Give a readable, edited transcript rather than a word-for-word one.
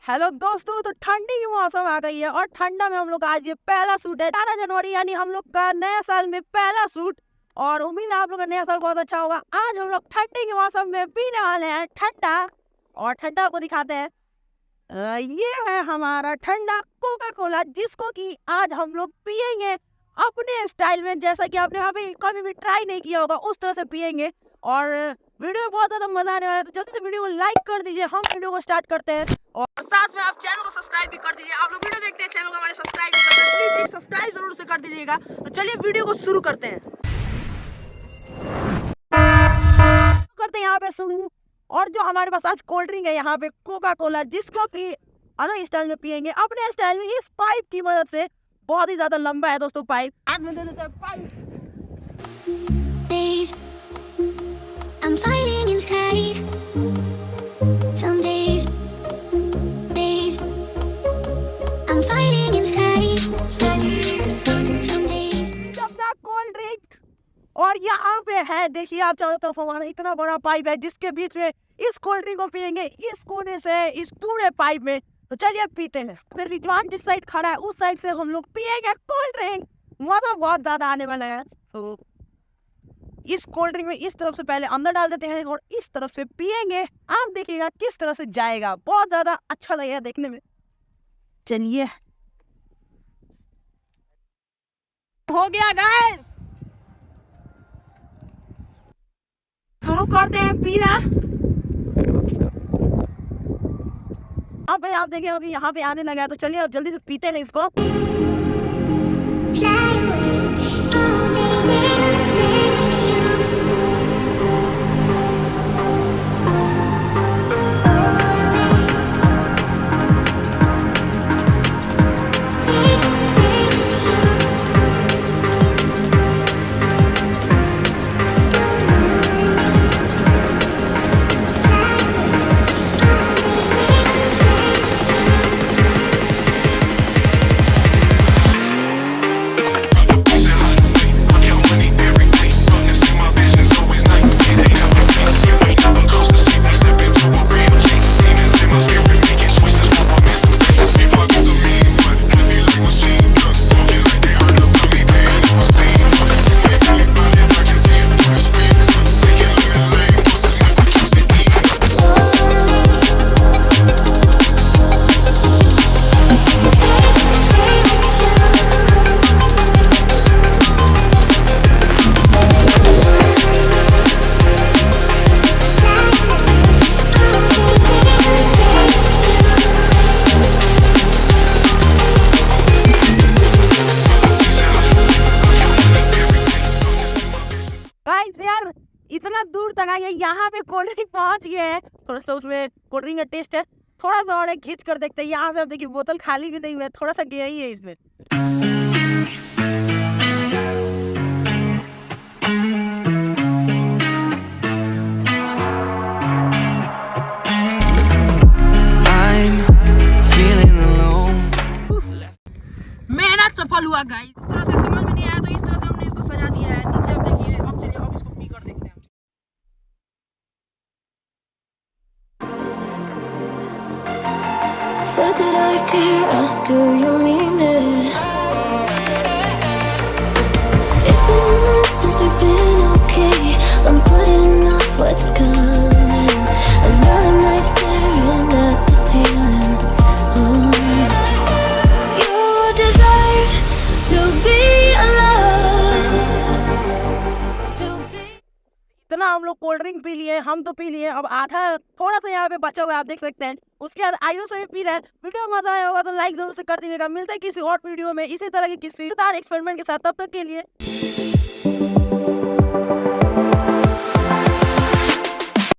Hello दोस्तों, तो ठंडी की मौसम आ गई है और ठंडा में हम लोग आज ये पहला सूट है 18 जनवरी यानी हम लोग का नया साल में पहला सूट। और उम्मीद है आप लोग का नया साल बहुत अच्छा होगा। आज हम लोग ठंडी के मौसम में पीने वाले हैं ठंडा, और ठंडा आपको दिखाते हैं। ये है हमारा ठंडा कोका कोला, जिसको कि आज हम लोग पियेंगे अपने स्टाइल में, जैसा कि आपने अभी कभी भी ट्राई नहीं किया होगा उस तरह से पियेंगे। और वीडियो में बहुत ज्यादा मजा आने वाला है, तो जल्दी से वीडियो को लाइक कर दीजिए। हम वीडियो को स्टार्ट करते हैं और साथ में आप चैनल को सब्सक्राइब भी कर दीजिए। आप लोग वीडियो देखते हैं, चैनल को हमारे सब्सक्राइब नहीं करते, प्लीज एक सब्सक्राइब जरूर से कर दीजिएगा। तो चलिए वीडियो को शुरू करते हैं यहाँ पे शुरू। और जो हमारे पास आज कोल्ड ड्रिंक है यहाँ पे कोका कोला, जिसको कि अलग स्टाइल में पियेंगे अपने स्टाइल में। इस पाइप की मदद से, बहुत ही ज्यादा लंबा है दोस्तों पाइप, हाथ में दे देते हैं pipe. I'm fighting inside. Some days I'm fighting inside. Some days अपना कोल्ड ड्रिंक। और यहाँ पे है, देखिए आप चारों तरफ हमारा इतना बड़ा पाइप है, जिसके बीच में इस कोल्ड ड्रिंक को पियेंगे इस कोने से इस पूरे पाइप में। तो चलिए पीते हैं। फिर रिजवान जिस साइड खड़ा है उस साइड से हम लोग पियेंगे कोल्ड ड्रिंक। मजा बहुत ज्यादा आने वाला है। तो इस कोल्ड ड्रिंक में इस तरफ से पहले अंदर डाल देते हैं और इस तरफ से पियेंगे। आप देखिएगा किस तरह से जाएगा, बहुत ज्यादा अच्छा लगेगा देखने में। चलिए हो गया गाइस, शुरू करते हैं पीना। अब भाई आप देखिए अभी यहाँ पे आने लगा है, तो चलिए अब जल्दी से पीते हैं इसको। यार इतना दूर तक आए, यहाँ पे कोल्ड ड्रिंक पहुंच गए हैं। थोड़ा सा उसमें कोल्ड ड्रिंक का टेस्ट है, थोड़ा सा और खींच कर देखते हैं। यहाँ से अब देखिए बोतल खाली भी नहीं हुई है, थोड़ा सा गया ही है इसमें। मेहनत सफल हुआ गाइस। इस तरह से समझ में नहीं आया तो इस तरह से हमने इसको सजा दिया है नीचे। अब देखिए, अब चलिए अब इसको पी कर देखते हैं। Said that I care, asked do you mean it? It's been months since we've been okay. I'm putting off what's coming. Another night staring at the ceiling. You deserve to be alone. इतना हम लोग cold drink P लिए, हम तो P लिए। अब आधा थोड़ा सा यहाँ पे बचा हुआ है, आप देख सकते हैं। उसके बाद आयुष भी पी रहा है। वीडियो मजा आया होगा तो लाइक जरूर से कर दीजिएगा। मिलते हैं किसी और वीडियो में इसी तरह के किसी एक्सपेरिमेंट के साथ। तब तक के लिए